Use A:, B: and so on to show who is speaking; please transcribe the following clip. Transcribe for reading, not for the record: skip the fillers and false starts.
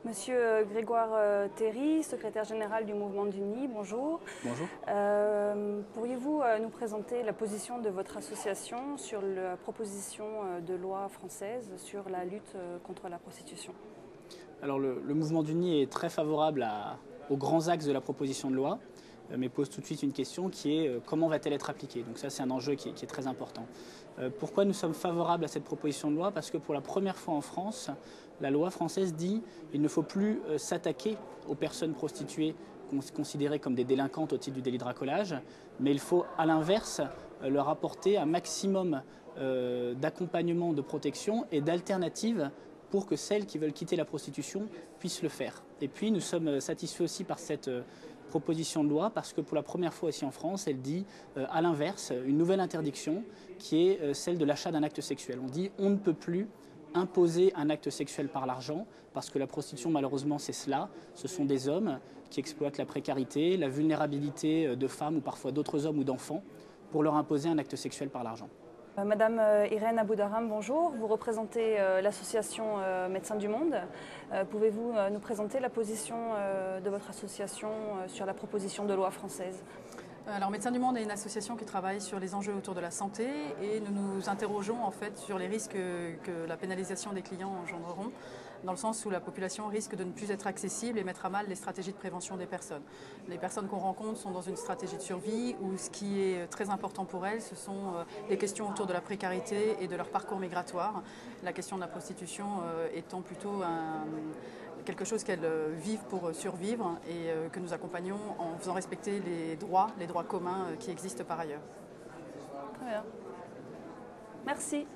A: Monsieur Grégoire Théry, secrétaire général du Mouvement du Nid, bonjour.
B: Bonjour.
A: Pourriez-vous nous présenter la position de votre association sur la proposition de loi française sur la lutte contre la prostitution?
B: Alors le Mouvement du Nid est très favorable aux grands axes de la proposition de loi, mais pose tout de suite une question qui est comment va-t-elle être appliquée? Donc ça c'est un enjeu qui est très important. Pourquoi nous sommes favorables à cette proposition de loi? Parce que pour la première fois en France, la loi française dit qu'il ne faut plus s'attaquer aux personnes prostituées considérées comme des délinquantes au titre du délit de racolage, mais il faut à l'inverse leur apporter un maximum d'accompagnement, de protection et d'alternatives pour que celles qui veulent quitter la prostitution puissent le faire. Et puis nous sommes satisfaits aussi par cette proposition de loi parce que pour la première fois aussi en France, elle dit à l'inverse une nouvelle interdiction qui est celle de l'achat d'un acte sexuel. On dit on ne peut plus imposer un acte sexuel par l'argent parce que la prostitution malheureusement c'est cela, ce sont des hommes qui exploitent la précarité, la vulnérabilité de femmes ou parfois d'autres hommes ou d'enfants pour leur imposer un acte sexuel par l'argent.
A: Madame Irène Aboudaram, bonjour. Vous représentez l'association Médecins du Monde. Pouvez-vous nous présenter la position de votre association sur la proposition de loi française?
C: Alors Médecins du Monde est une association qui travaille sur les enjeux autour de la santé et nous nous interrogeons en fait sur les risques que la pénalisation des clients engendreront, dans le sens où la population risque de ne plus être accessible et mettre à mal les stratégies de prévention des personnes. Les personnes qu'on rencontre sont dans une stratégie de survie où ce qui est très important pour elles, ce sont les questions autour de la précarité et de leur parcours migratoire. La question de la prostitution étant plutôt quelque chose qu'elles vivent pour survivre et que nous accompagnons en faisant respecter les droits communs qui existent par ailleurs.
A: Très bien. Merci.